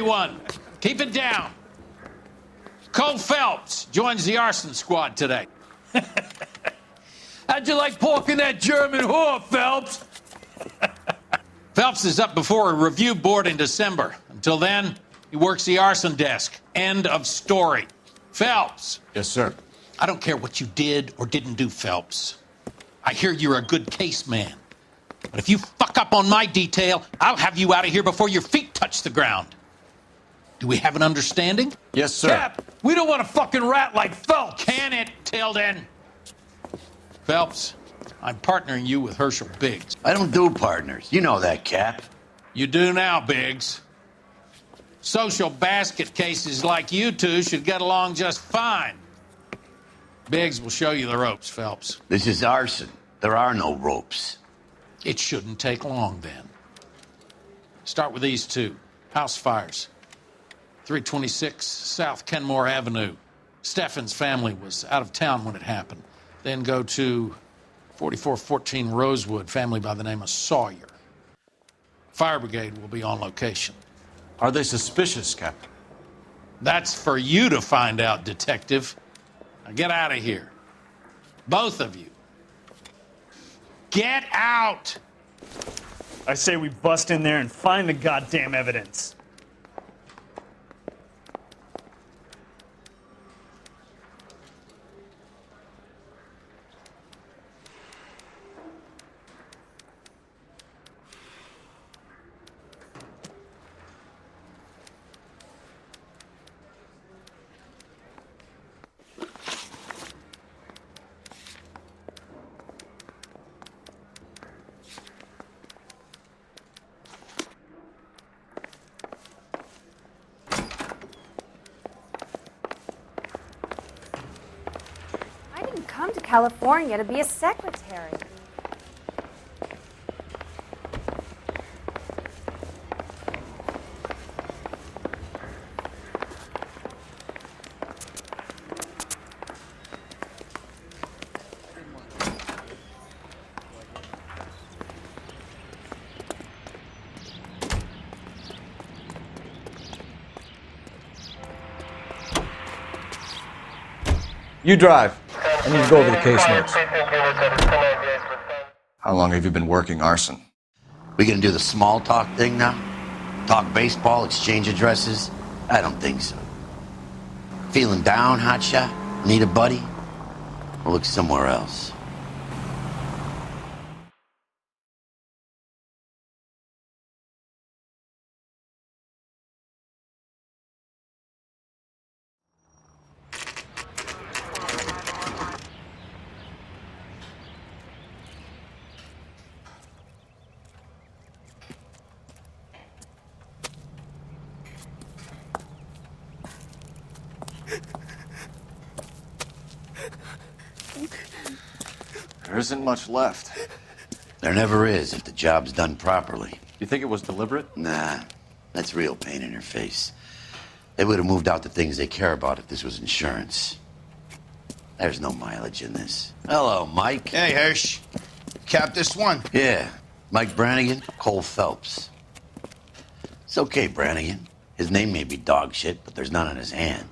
everyone. Keep it down. Cole Phelps joins the arson squad today. How'd you like pork in that German whore, Phelps? Phelps is up before a review board in December. Until then, he works the arson desk. End of story. Phelps. Yes, sir. I don't care what you did or didn't do, Phelps. I hear you're a good case man. But if you fuck up on my detail, I'll have you out of here before your feet touch the ground. Do we have an understanding? Yes, sir. Cap, we don't want a fucking rat like Phelps. Can it, Tilden? Phelps, I'm partnering you with Herschel Biggs. I don't do partners. You know that, Cap. You do now, Biggs. Social basket cases like you two should get along just fine. Biggs will show you the ropes, Phelps. This is arson. There are no ropes. It shouldn't take long, then. Start with these two. House fires. 326 South Kenmore Avenue. Steffen's family was out of town when it happened. Then go to 4414 Rosewood, family by the name of Sawyer. Fire brigade will be on location. Are they suspicious, Captain? That's for you to find out, detective. Now get out of here. Both of you. Get out! I say we bust in there and find the goddamn evidence. Come to California to be a secretary. You drive. I need to go over the case notes. How long have you been working arson? We gonna do the small talk thing now? Talk baseball, exchange addresses? I don't think so. Feeling down, hotshot? Need a buddy? We'll look somewhere else. There isn't much left. There never is if the job's done properly. You think it was deliberate? Nah, that's real pain in your face. They would have moved out the things they care about if this was insurance. There's no mileage in this. Hello, Mike. Hey, Hirsch. Cap this one. Yeah, Mike Brannigan, Cole Phelps. It's okay, Brannigan. His name may be dog shit, but there's none on his hand.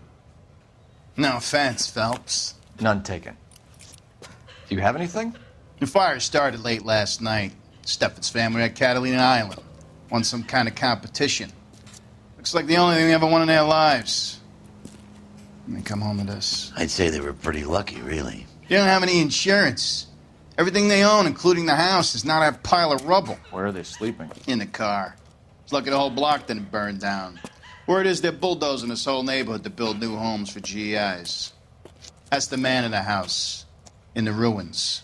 No offense, Phelps. None taken. Do you have anything? The fire started late last night. Steffen's family at Catalina Island. Won some kind of competition. Looks like the only thing they ever won in their lives. And they come home to this. I'd say they were pretty lucky, really. They don't have any insurance. Everything they own, including the house, is now a pile of rubble. Where are they sleeping? In the car. It's lucky the whole block didn't burn down. Word is they're bulldozing this whole neighborhood to build new homes for GIs. That's the man in the house. In the ruins.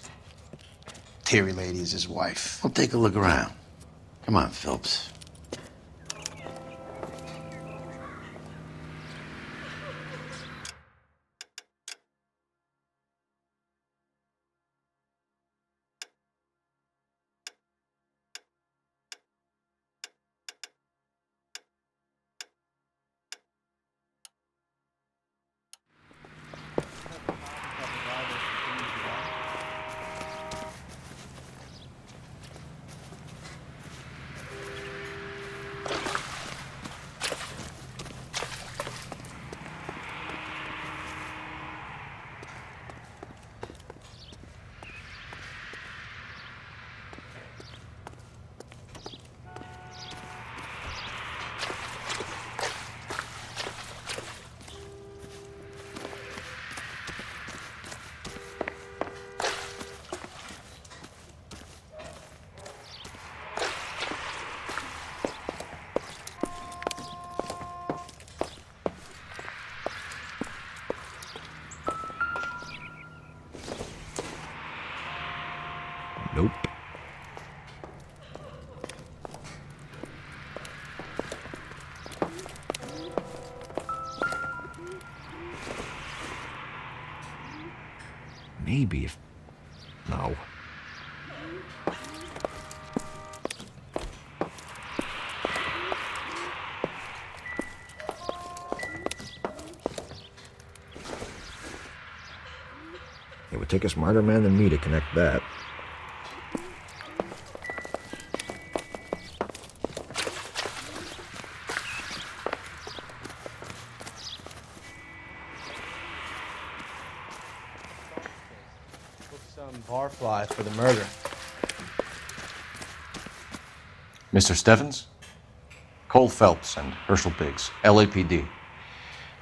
Terry lady is his wife. We'll take a look around. Come on, Phelps. Maybe if... No. It would take a smarter man than me to connect that. Some barfly for the murder. Mr. Stevens? Cole Phelps and Herschel Biggs, LAPD.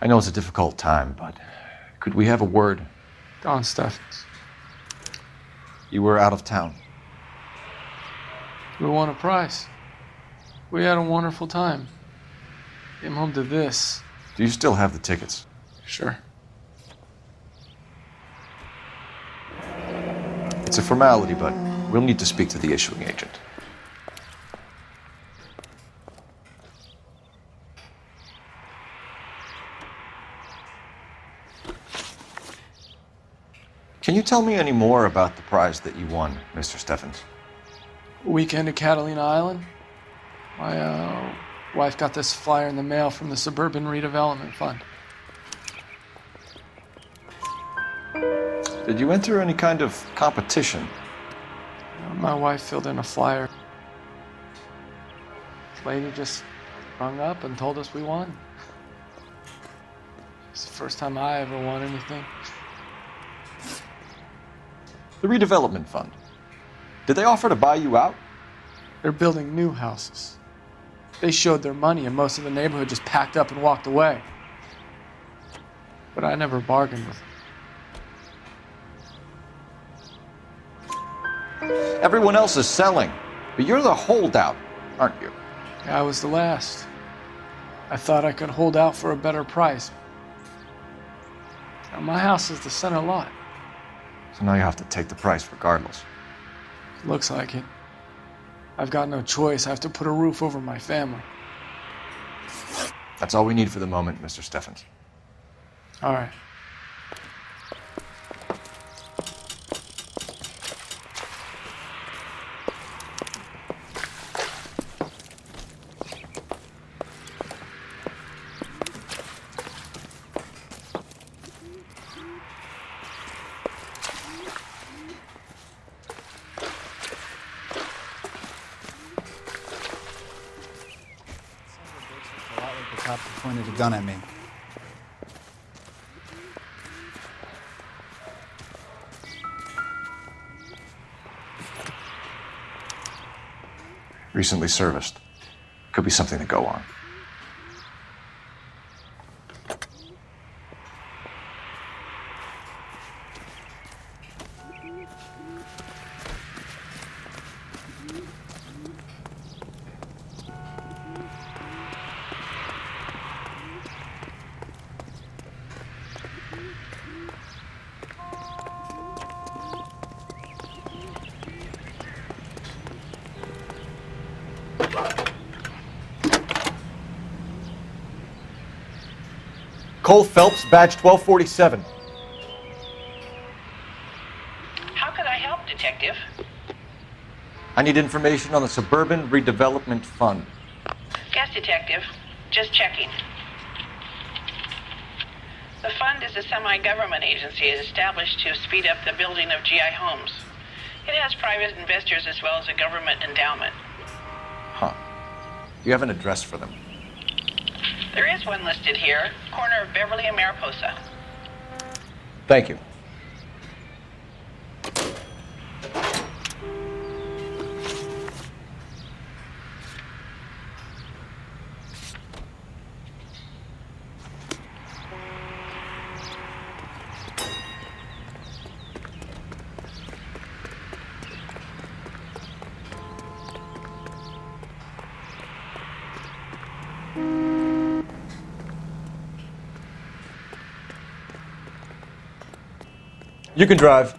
I know it's a difficult time, but could we have a word? Don Steffens. You were out of town. We won a prize. We had a wonderful time. Came home to this. Do you still have the tickets? Sure. It's a formality, but we'll need to speak to the issuing agent. Can you tell me any more about the prize that you won, Mr. Steffens? Weekend at Catalina Island. My wife got this flyer in the mail from the Suburban Redevelopment Fund. Did you enter any kind of competition? My wife filled in a flyer. This lady just rung up and told us we won. It's the first time I ever won anything. The redevelopment fund. Did they offer to buy you out? They're building new houses. They showed their money and most of the neighborhood just packed up and walked away. But I never bargained with them. Everyone else is selling, but you're the holdout, aren't you? I was the last. I thought I could hold out for a better price. Now, my house is the center lot. So now you have to take the price regardless. Looks like it. I've got no choice. I have to put a roof over my family. That's all we need for the moment, Mr. Steffens. All right. A lot like the cop that pointed a gun at me. Recently serviced. Could be something to go on. Cole Phelps, badge 1247. How could I help, Detective? I need information on the Suburban Redevelopment Fund. Yes, Detective. Just checking. The fund is a semi-government agency established to speed up the building of GI homes. It has private investors as well as a government endowment. Huh. Do you have an address for them? There is one listed here, corner of Beverly and Mariposa. Thank you. You can drive.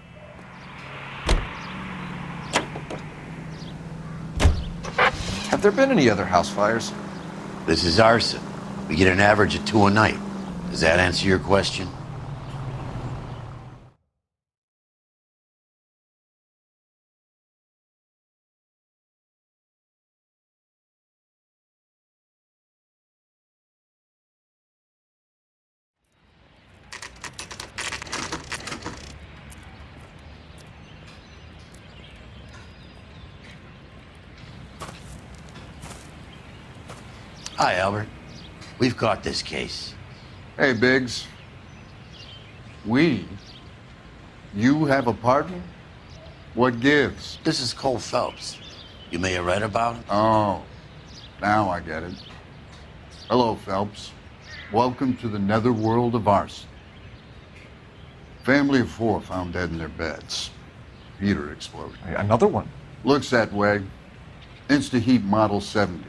Have there been any other house fires? This is arson. We get an average of 2 a night. Does that answer your question? Hi, Albert. We've caught this case. Hey, Biggs. You have a partner? What gives? This is Cole Phelps. You may have read about him. Oh, now I get it. Hello, Phelps. Welcome to the netherworld of arson. Family of 4 found dead in their beds. Heater explosion. Hey, another one? Looks that way. Insta-Heat Model 70.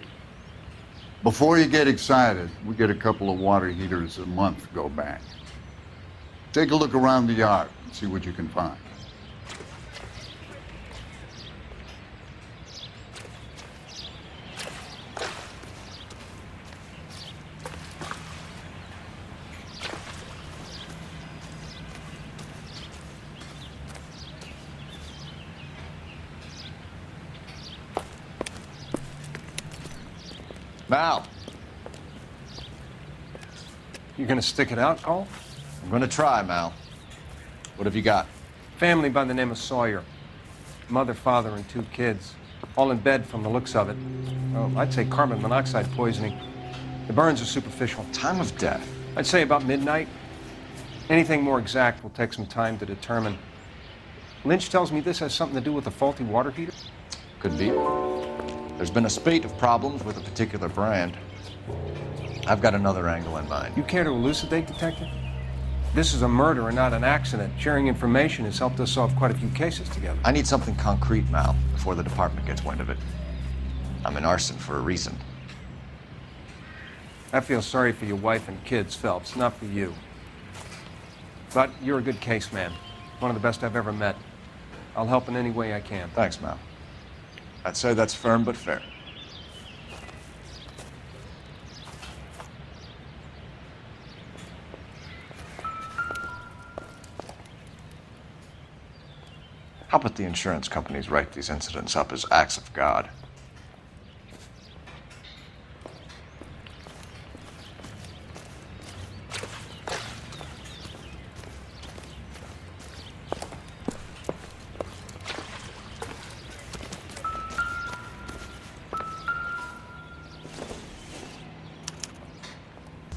Before you get excited, we get a couple of water heaters a month go back. Take a look around the yard and see what you can find. Mal. You gonna stick it out, Cole? I'm gonna try, Mal. What have you got? Family by the name of Sawyer. Mother, father, and 2 kids. All in bed from the looks of it. Well, I'd say carbon monoxide poisoning. The burns are superficial. Time of death? I'd say about midnight. Anything more exact will take some time to determine. Lynch tells me this has something to do with a faulty water heater. Could be. There's been a spate of problems with a particular brand. I've got another angle in mind. You care to elucidate, Detective? This is a murder and not an accident. Sharing information has helped us solve quite a few cases together. I need something concrete, Mal, before the department gets wind of it. I'm in arson for a reason. I feel sorry for your wife and kids, Phelps, not for you. But you're a good case man. One of the best I've ever met. I'll help in any way I can. Thanks, Mal. I'd say that's firm but fair. How about the insurance companies write these incidents up as acts of God?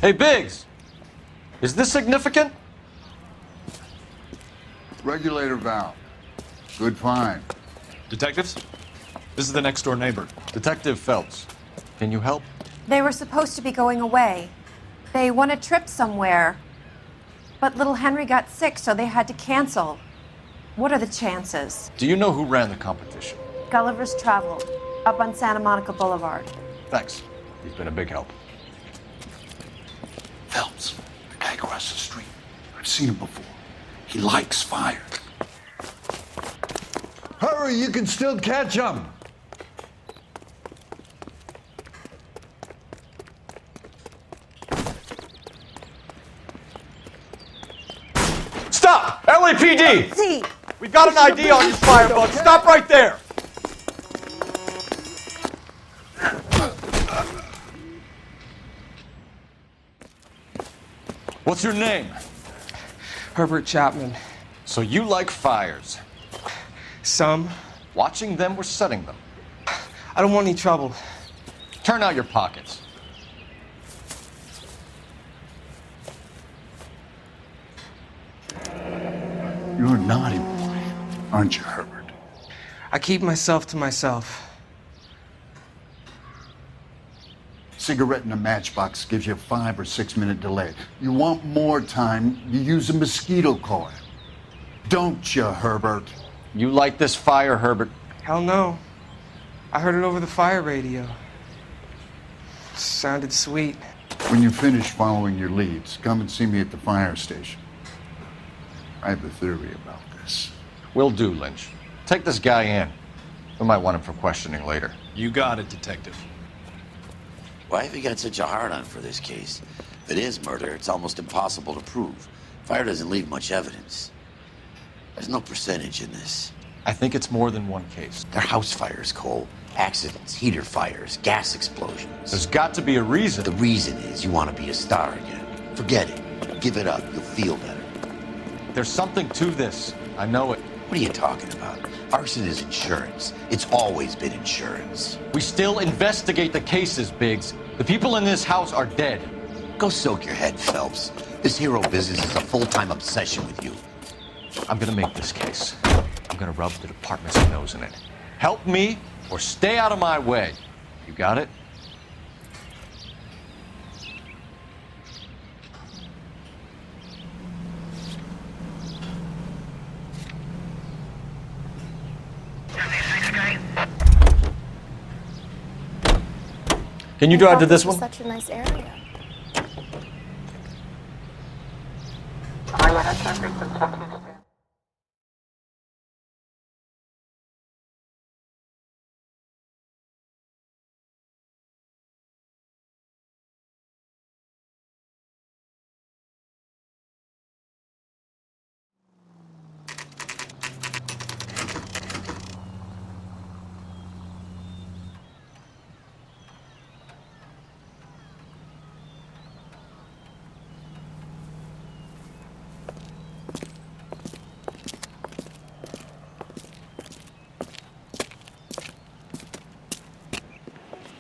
Hey, Biggs! Is this significant? Regulator valve. Good find. Detectives? This is the next door neighbor. Detective Phelps. Can you help? They were supposed to be going away. They won a trip somewhere. But little Henry got sick, so they had to cancel. What are the chances? Do you know who ran the competition? Gulliver's Travel, up on Santa Monica Boulevard. Thanks. You've been a big help. Phelps, the guy across the street. I've seen him before. He likes fire. Hurry, you can still catch him. Stop! LAPD! See, We've got an ID on you, firebug. Stop right there! What's your name? Herbert Chapman. So you like fires? Some. Watching them or setting them? I don't want any trouble. Turn out your pockets. You're a naughty boy, aren't you, Herbert? I keep myself to myself. Cigarette in a matchbox gives you a 5 or 6 minute delay. You want more time, you use a mosquito coil. Don't you, Herbert? You like this fire, Herbert? Hell no. I heard it over the fire radio. Sounded sweet. When you finish following your leads, come and see me at the fire station. I have a theory about this. Will do, Lynch. Take this guy in. We might want him for questioning later. You got it, Detective. Why have you got such a hard-on for this case? If it is murder, it's almost impossible to prove. Fire doesn't leave much evidence. There's no percentage in this. I think it's more than one case. They're house fires, Cole. Accidents, heater fires, gas explosions. There's got to be a reason. The reason is you want to be a star again. Forget it. Give it up. You'll feel better. There's something to this. I know it. What are you talking about? Arson is insurance. It's always been insurance. We still investigate the cases, Biggs. The people in this house are dead. Go soak your head, Phelps. This hero business is a full-time obsession with you. I'm gonna make this case. I'm gonna rub the department's nose in it. Help me or stay out of my way. You got it? Can you drive to this one? Such a nice area.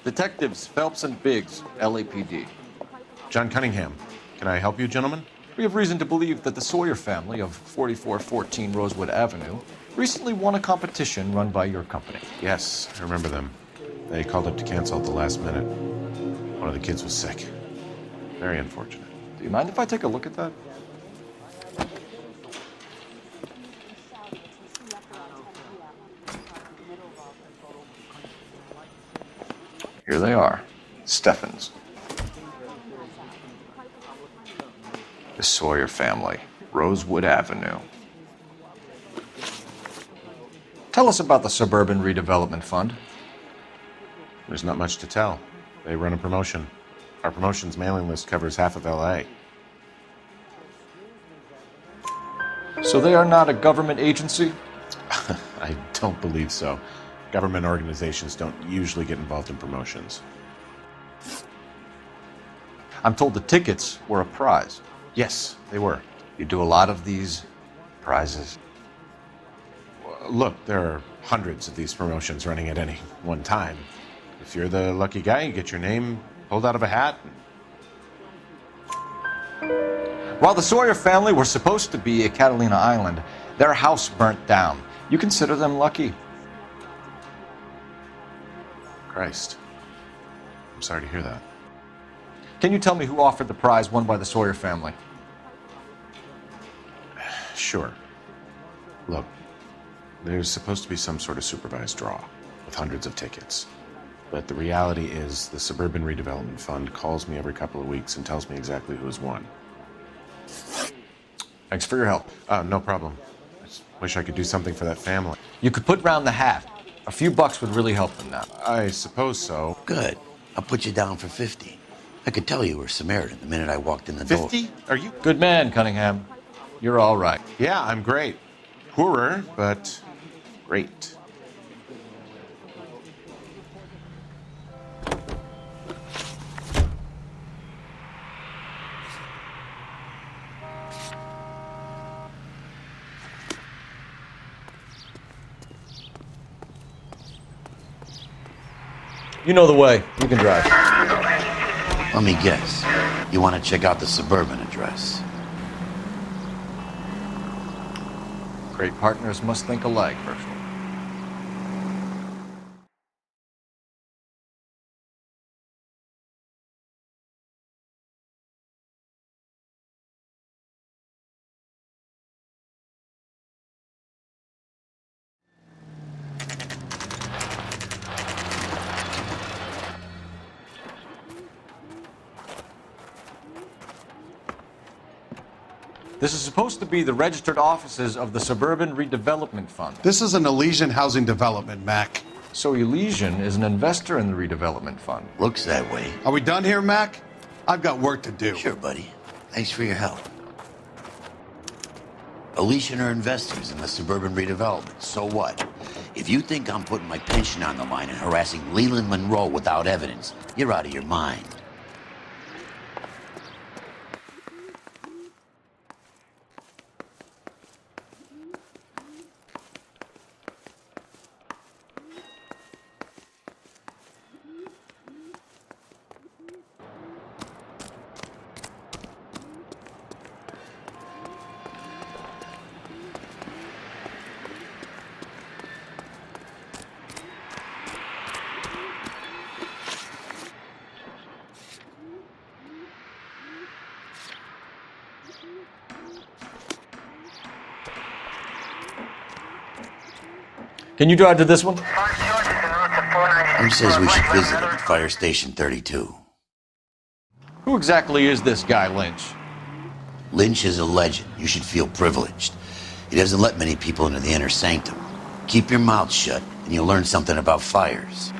Detectives Phelps and Biggs, LAPD. John Cunningham. Can I help you, gentlemen? We have reason to believe that the Sawyer family of 4414 Rosewood Avenue recently won a competition run by your company. Yes, I remember them. They called up to cancel at the last minute. One of the kids was sick. Very unfortunate. Do you mind if I take a look at that? Here they are. Steffens. The Sawyer family, Rosewood Avenue. Tell us about the Suburban Redevelopment Fund. There's not much to tell. They run a promotion. Our promotion's mailing list covers half of LA. So they are not a government agency? I don't believe so. Government organizations don't usually get involved in promotions. I'm told the tickets were a prize. Yes, they were. You do a lot of these prizes? Look, there are hundreds of these promotions running at any one time. If you're the lucky guy, you get your name pulled out of a hat. While the Sawyer family were supposed to be at Catalina Island, their house burnt down. You consider them lucky? Christ. I'm sorry to hear that. Can you tell me who offered the prize won by the Sawyer family? Sure. Look, there's supposed to be some sort of supervised draw with hundreds of tickets. But the reality is the Suburban Redevelopment Fund calls me every couple of weeks and tells me exactly who has won. Thanks for your help. No problem. I just wish I could do something for that family. You could put round the hat. A few bucks would really help them now. I suppose so. Good. I'll put you down for 50. I could tell you were Samaritan the minute I walked in the door. 50? Are you? Good man, Cunningham. You're all right. Yeah, I'm great. Poorer, but great. You know the way. You can drive. Let me guess. You want to check out the Suburban address? Great partners must think alike, Herschel. This is supposed to be the registered offices of the Suburban Redevelopment Fund. This is an Elysian housing development, Mac. So Elysian is an investor in the redevelopment fund. Looks that way. Are we done here, Mac? I've got work to do. Sure, buddy. Thanks for your help. Elysian are investors in the Suburban Redevelopment. So what? If you think I'm putting my pension on the line and harassing Leland Monroe without evidence, you're out of your mind. Can you drive to this one? Who says we should visit him at Fire Station 32? Who exactly is this guy, Lynch? Lynch is a legend. You should feel privileged. He doesn't let many people into the inner sanctum. Keep your mouth shut, and you'll learn something about fires.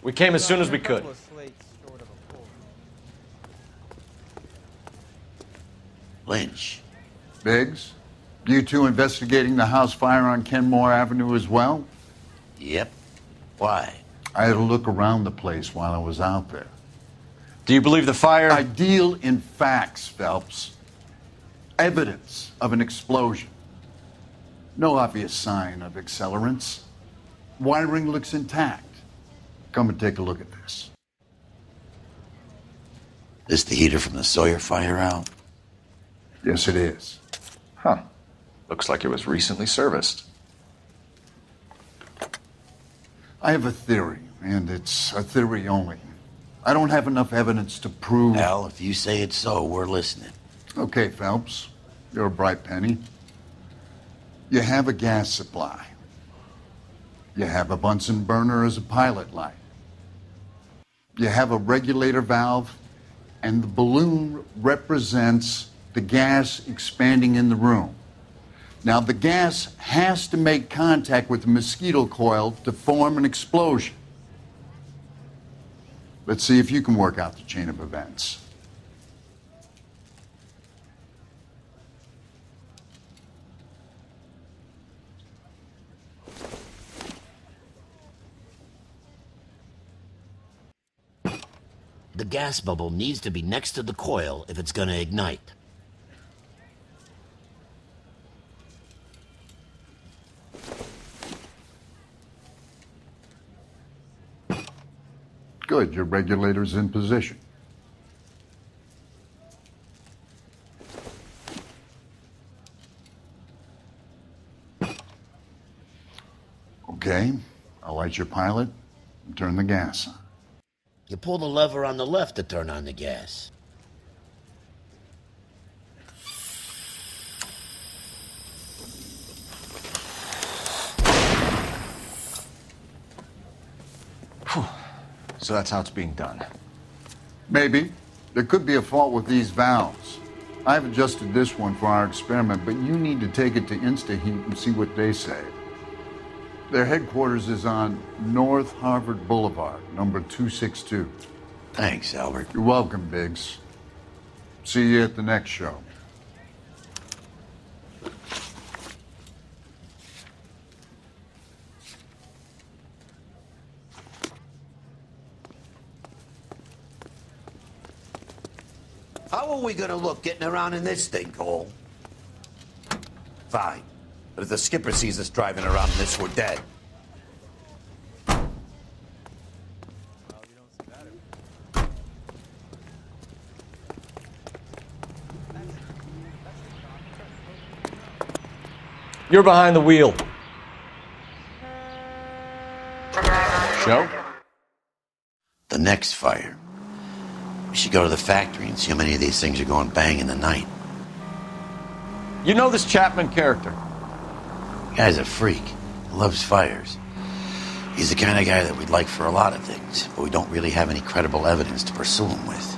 We came as soon as we could. Lynch. Biggs, you two investigating the house fire on Kenmore Avenue as well? Yep. Why? I had a look around the place while I was out there. Do you believe the fire? I deal in facts, Phelps. Evidence of an explosion. No obvious sign of accelerants. Wiring looks intact. Come and take a look at this. This the heater from the Sawyer fire, Al? Yes, it is. Huh. Looks like it was recently serviced. I have a theory, and it's a theory only. I don't have enough evidence to prove... Al, if you say it's so, we're listening. Okay, Phelps. You're a bright penny. You have a gas supply. You have a Bunsen burner as a pilot light. You have a regulator valve, and the balloon represents the gas expanding in the room. Now, the gas has to make contact with the mosquito coil to form an explosion. Let's see if you can work out the chain of events. The gas bubble needs to be next to the coil if it's gonna ignite. Good, your regulator's in position. Okay, I'll light your pilot and turn the gas on. You pull the lever on the left to turn on the gas. So that's how it's being done. Maybe. There could be a fault with these valves. I've adjusted this one for our experiment, but you need to take it to InstaHeat and see what they say. Their headquarters is on North Harvard Boulevard, number 262. Thanks, Albert. You're welcome, Biggs. See you at the next show. How are we gonna look getting around in this thing, Cole? Fine. But if the skipper sees us driving around in this, we're dead. You're behind the wheel. Show? The next fire. We should go to the factory and see how many of these things are going bang in the night. You know this Chapman character? Guy's a freak. He loves fires. He's the kind of guy that we'd like for a lot of things, but we don't really have any credible evidence to pursue him with.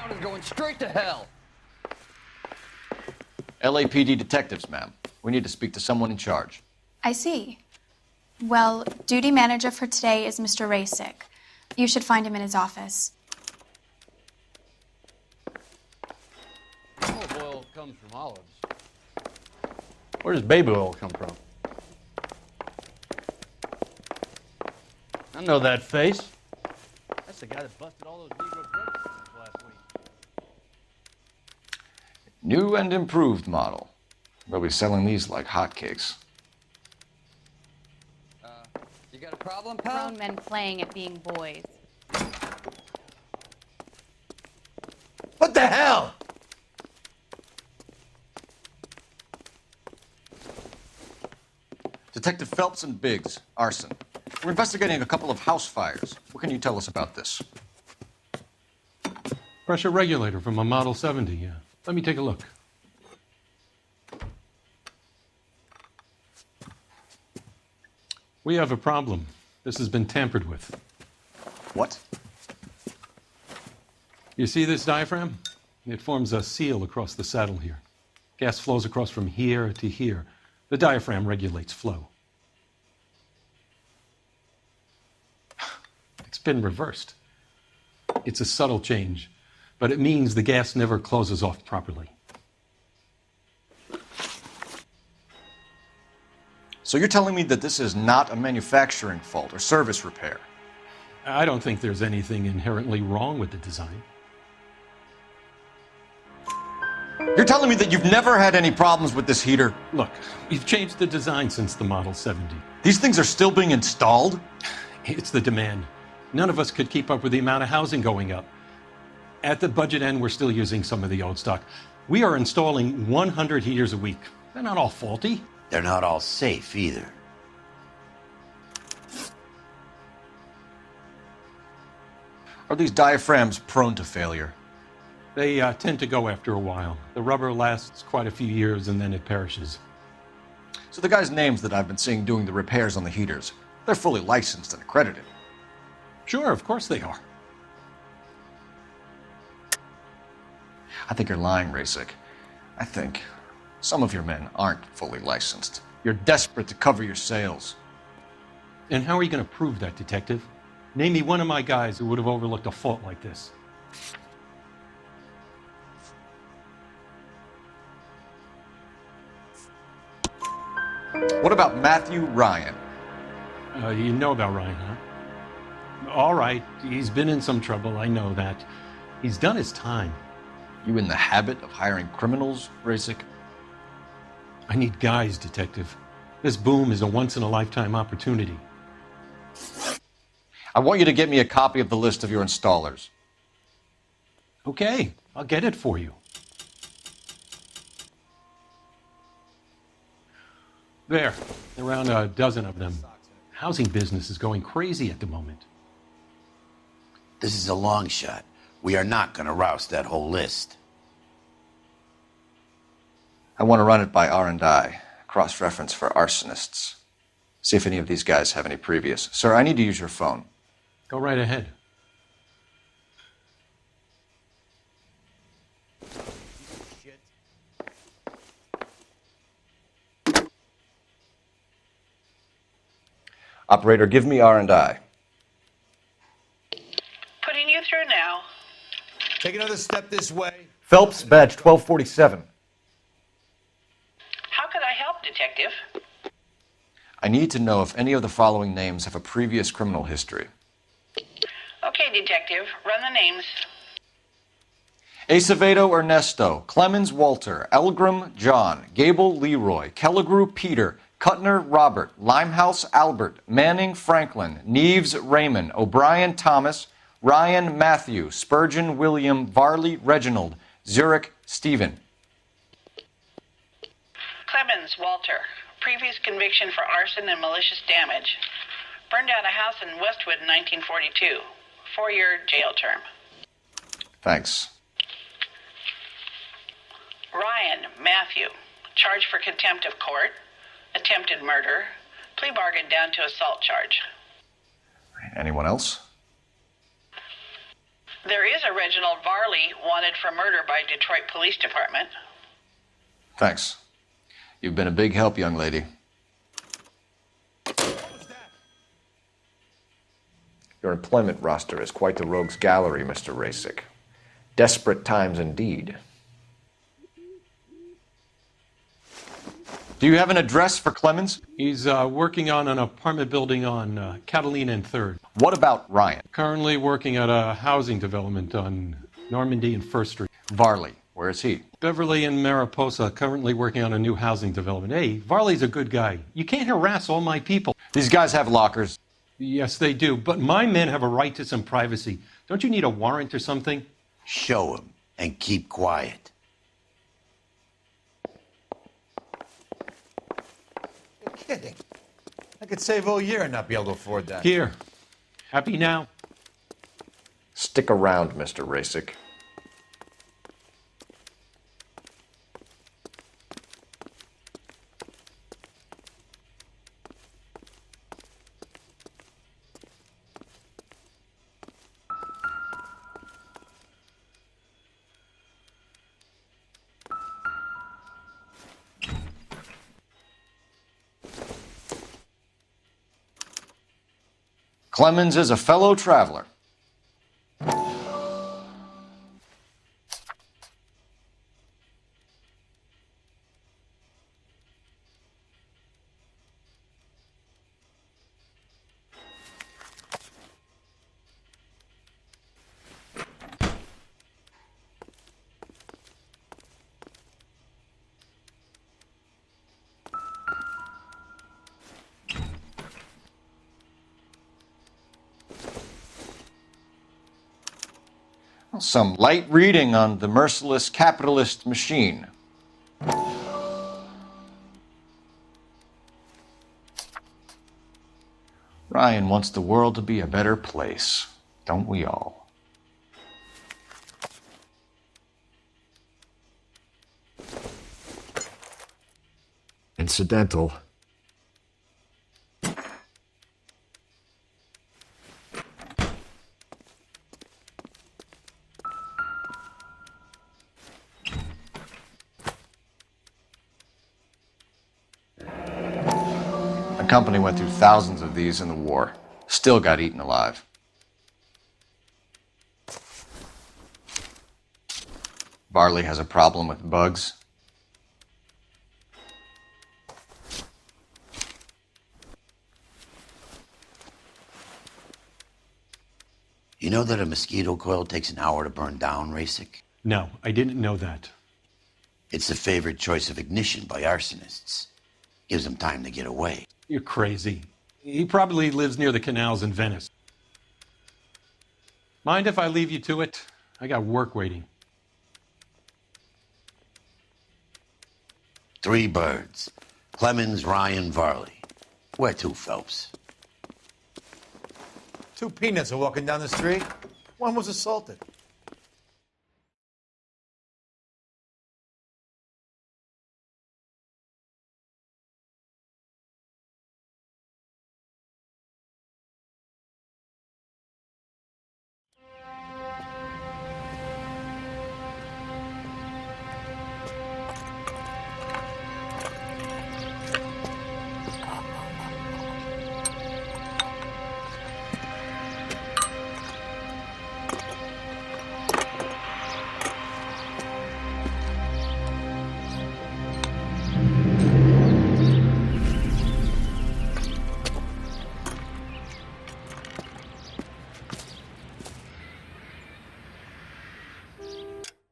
town is going straight to hell. LAPD detectives, ma'am. We need to speak to someone in charge. I see. Well, duty manager for today is Mr. Rasick. You should find him in his office. Olive oil comes from olives. Where does baby oil come from? I know that face. That's the guy that busted all those Negro pregnancies last week. New and improved model. They'll be selling these like hotcakes. You got a problem, pal? Grown men playing at being boys. What the hell? Detective Phelps and Biggs, arson. We're investigating a couple of house fires. What can you tell us about this? Pressure regulator from a Model 70, yeah. Let me take a look. We have a problem. This has been tampered with. What? You see this diaphragm? It forms a seal across the saddle here. Gas flows across from here to here. The diaphragm regulates flow. It's been reversed. It's a subtle change, but it means the gas never closes off properly. So you're telling me that this is not a manufacturing fault or service repair? I don't think there's anything inherently wrong with the design. You're telling me that you've never had any problems with this heater? Look, we've changed the design since the Model 70. These things are still being installed? It's the demand. None of us could keep up with the amount of housing going up. At the budget end, we're still using some of the old stock. We are installing 100 heaters a week. They're not all faulty. They're not all safe either. Are these diaphragms prone to failure? They tend to go after a while. The rubber lasts quite a few years and then it perishes. So the guys' names that I've been seeing doing the repairs on the heaters, they're fully licensed and accredited. Sure, of course they are. I think you're lying, Rasick. I think some of your men aren't fully licensed. You're desperate to cover your sales. And how are you going to prove that, Detective? Name me one of my guys who would have overlooked a fault like this. What about Matthew Ryan? You know about Ryan, huh? All right, he's been in some trouble, I know that. He's done his time. You in the habit of hiring criminals, Rasick? I need guys, Detective. This boom is a once-in-a-lifetime opportunity. I want you to get me a copy of the list of your installers. Okay, I'll get it for you. There, around a dozen of them. Housing business is going crazy at the moment. This is a long shot. We are not going to roust that whole list. I want to run it by R&I, cross-reference for arsonists. See if any of these guys have any previous. Sir, I need to use your phone. Go right ahead. Operator, give me R&I. Putting you through now. Take another step this way. Phelps, badge 1247. How could I help, Detective? I need to know if any of the following names have a previous criminal history. Okay, Detective. Run the names. Acevedo Ernesto, Clemens Walter, Elgram John, Gable Leroy, Kelligrew Peter, Cutner Robert, Limehouse Albert, Manning Franklin, Neves Raymond, O'Brien Thomas, Ryan Matthew, Spurgeon William, Varley Reginald, Zurich Stephen. Clemens Walter. Previous conviction for arson and malicious damage. Burned down a house in Westwood in 1942. 4-year jail term. Thanks. Ryan Matthew. Charged for contempt of court. Attempted murder. Plea bargain down to assault charge. Anyone else? There is a Reginald Varley wanted for murder by Detroit Police Department. Thanks. You've been a big help, young lady. Your employment roster is quite the rogues gallery, Mr. Rasick. Desperate times indeed. Do you have an address for Clemens? He's working on an apartment building on Catalina and 3rd. What about Ryan? Currently working at a housing development on Normandy and 1st Street. Varley, where is he? Beverly and Mariposa, currently working on a new housing development. Hey, Varley's a good guy. You can't harass all my people. These guys have lockers. Yes, they do, but my men have a right to some privacy. Don't you need a warrant or something? Show him and keep quiet. You're kidding. I could save all year and not be able to afford that. Here. Happy now? Stick around, Mr. Rasick. Clemens is a fellow traveler. Some light reading on the merciless capitalist machine. Ryan wants the world to be a better place, don't we all? Incidental. The company went through thousands of these in the war. Still got eaten alive. Varley has a problem with bugs. You know that a mosquito coil takes an hour to burn down, Rasick? No, I didn't know that. It's the favored choice of ignition by arsonists. Gives them time to get away. You're crazy. He probably lives near the canals in Venice. Mind if I leave you to it? I got work waiting. 3 birds. Clemens, Ryan, Varley. Where to, Phelps? 2 peanuts are walking down the street. One was assaulted.